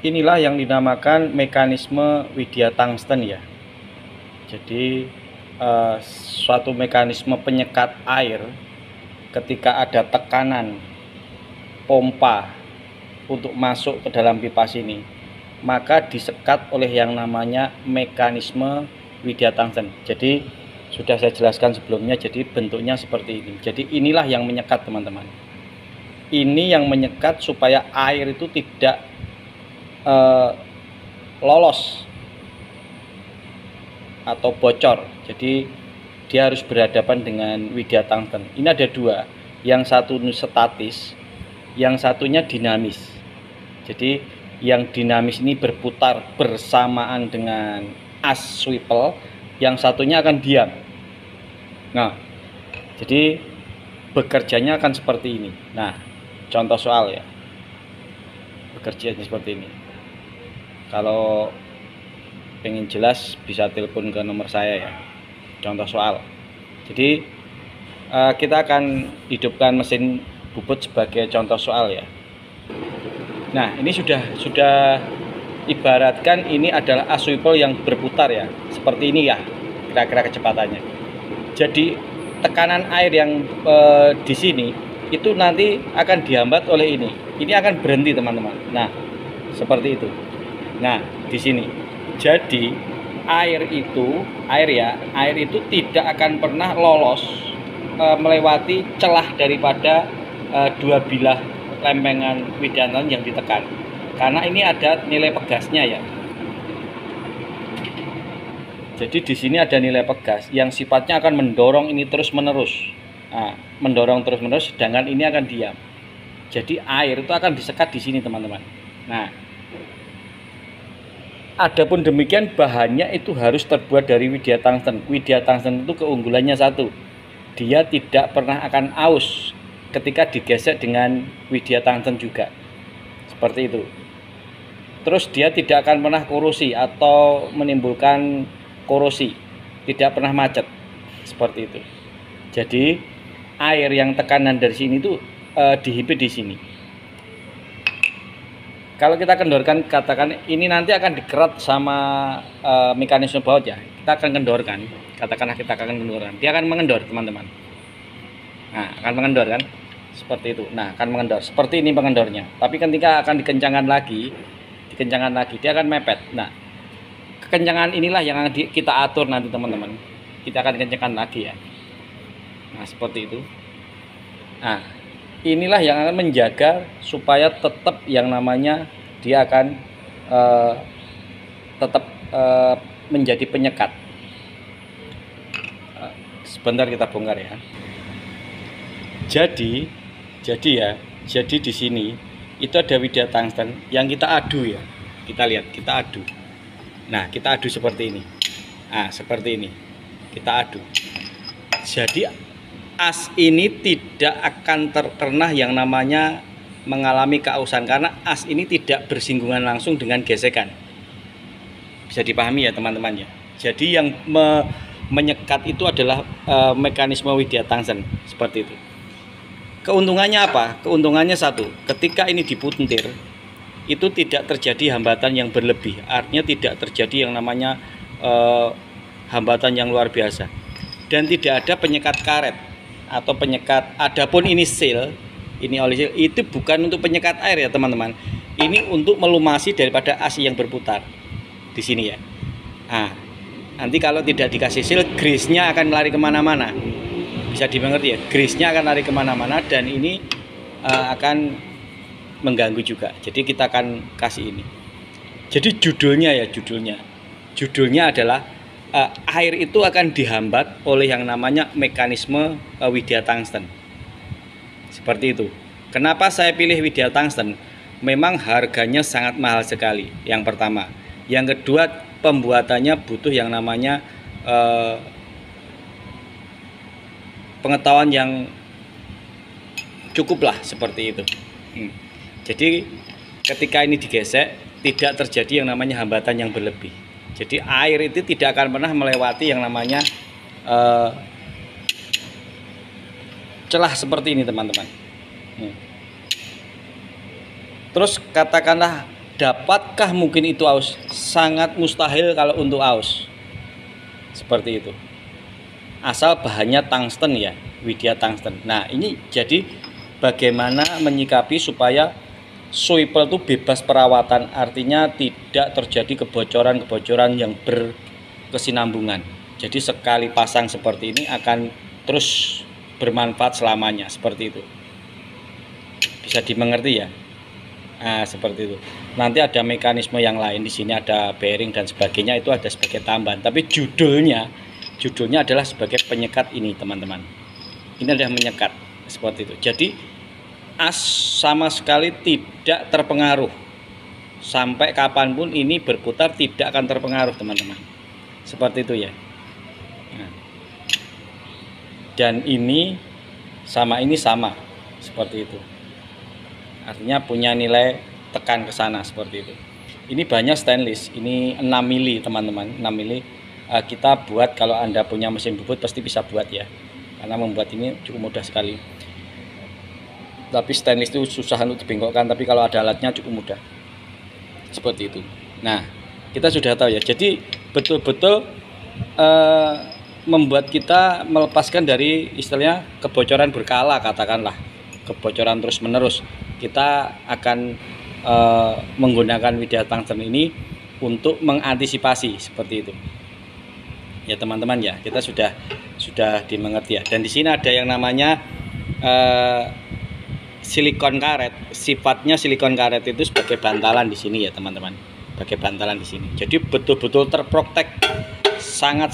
Inilah yang dinamakan mekanisme Widya tungsten ya. Jadi suatu mekanisme penyekat air ketika ada tekanan pompa untuk masuk ke dalam pipa sini, maka disekat oleh yang namanya mekanisme Widya tungsten. Jadi sudah saya jelaskan sebelumnya, jadi bentuknya seperti ini. Jadi inilah yang menyekat teman-teman. Ini yang menyekat supaya air itu tidak lolos atau bocor. Jadi dia harus berhadapan dengan Widya tungsten. Ini ada dua, yang satu statis, yang satunya dinamis. Jadi yang dinamis ini berputar bersamaan dengan as swivel, yang satunya akan diam. Nah, jadi bekerjanya akan seperti ini. Nah, contoh soal ya, bekerjanya seperti ini. Kalau pengen jelas bisa telepon ke nomor saya ya, contoh soal. Jadi kita akan hidupkan mesin bubut sebagai contoh soal ya. Nah, ini sudah ibaratkan ini adalah as swivel yang berputar ya, seperti ini ya kira-kira kecepatannya. Jadi tekanan air yang di sini itu nanti akan dihambat oleh ini. Ini akan berhenti teman-teman. Nah, seperti itu. Nah, di sini. Jadi air itu tidak akan pernah lolos melewati celah daripada dua bilah lempengan Widya tungsten yang ditekan. Karena ini ada nilai pegasnya ya. Jadi di sini ada nilai pegas yang sifatnya akan mendorong ini terus-menerus. Nah, mendorong terus-menerus, sedangkan ini akan diam. Jadi air itu akan disekat di sini teman-teman. Nah, adapun demikian bahannya itu harus terbuat dari Widya tungsten. Widya tungsten itu keunggulannya satu, dia tidak pernah akan aus ketika digesek dengan Widya tungsten juga, seperti itu. Terus dia tidak akan pernah korosi atau menimbulkan korosi, tidak pernah macet, seperti itu. Jadi air yang tekanan dari sini itu dihimpit di sini. Kalau kita kendorkan, katakan ini nanti akan dikerat sama mekanisme baut ya, kita akan kendorkan, katakanlah kita akan kendorkan, dia akan mengendor teman-teman. Nah, akan mengendor kan, seperti itu. Nah, akan mengendor seperti ini pengendornya. Tapi ketika akan dikencangkan lagi, dia akan mepet. Nah, kekencangan inilah yang kita atur nanti teman-teman. Kita akan kencangkan lagi ya. Nah, seperti itu. Nah, inilah yang akan menjaga supaya tetap yang namanya dia akan tetap menjadi penyekat. Sebentar kita bongkar ya. Jadi di sini itu ada Widya tungsten yang kita adu ya. Kita lihat, kita adu. Nah, kita adu seperti ini. Nah, seperti ini. Kita adu. Jadi as ini tidak akan terkena yang namanya mengalami keausan karena as ini tidak bersinggungan langsung dengan gesekan. Bisa dipahami ya teman-teman ya. Jadi yang menyekat itu adalah mekanisme Widya tungsten seperti itu. Keuntungannya apa? Keuntungannya satu, ketika ini dipuntir itu tidak terjadi hambatan yang berlebih. Artinya tidak terjadi yang namanya hambatan yang luar biasa. Dan tidak ada penyekat karet atau penyekat. Adapun ini seal, ini oli seal, itu bukan untuk penyekat air ya teman-teman. Ini untuk melumasi daripada as yang berputar di sini ya. Nah, nanti kalau tidak dikasih seal, grease-nya akan lari kemana-mana. Bisa dimengerti ya, grease-nya akan lari kemana-mana dan ini akan mengganggu juga. Jadi kita akan kasih ini. Jadi judulnya adalah air itu akan dihambat oleh yang namanya mekanisme Widya tungsten. Seperti itu. Kenapa saya pilih Widya tungsten? Memang harganya sangat mahal sekali. Yang pertama. Yang kedua, pembuatannya butuh yang namanya pengetahuan yang cukup lah, seperti itu. Jadi ketika ini digesek tidak terjadi yang namanya hambatan yang berlebih. Jadi air itu tidak akan pernah melewati yang namanya celah seperti ini teman-teman. Terus katakanlah dapatkah mungkin itu aus? Sangat mustahil kalau untuk aus. Seperti itu. Asal bahannya tungsten ya, Widya tungsten. Nah, ini jadi bagaimana menyikapi supaya Swivel itu bebas perawatan, artinya tidak terjadi kebocoran-kebocoran yang berkesinambungan. Jadi sekali pasang seperti ini akan terus bermanfaat selamanya, seperti itu. Bisa dimengerti ya? Nah, seperti itu. Nanti ada mekanisme yang lain di sini, ada bearing dan sebagainya, itu ada sebagai tambahan. Tapi judulnya adalah sebagai penyekat ini, teman-teman. Ini adalah menyekat seperti itu. Jadi as sama sekali tidak terpengaruh, sampai kapanpun ini berputar tidak akan terpengaruh, teman-teman, seperti itu ya. Nah, dan ini sama seperti itu, artinya punya nilai tekan ke sana seperti itu. Ini banyak stainless, ini 6 mili teman-teman, 6 mili. Kita buat, kalau Anda punya mesin bubut pasti bisa buat ya, karena membuat ini cukup mudah sekali. Tapi stainless itu susah untuk dibengkokkan, tapi kalau ada alatnya cukup mudah. Seperti itu. Nah, kita sudah tahu ya. Jadi betul-betul membuat kita melepaskan dari istilahnya kebocoran berkala, katakanlah. Kebocoran terus-menerus. Kita akan menggunakan Widya tungsten ini untuk mengantisipasi seperti itu. Ya, teman-teman ya, kita sudah dimengerti ya. Dan di sini ada yang namanya silikon karet. Sifatnya silikon karet itu sebagai bantalan di sini ya, teman-teman. Sebagai bantalan di sini. Jadi betul-betul terprotek, sangat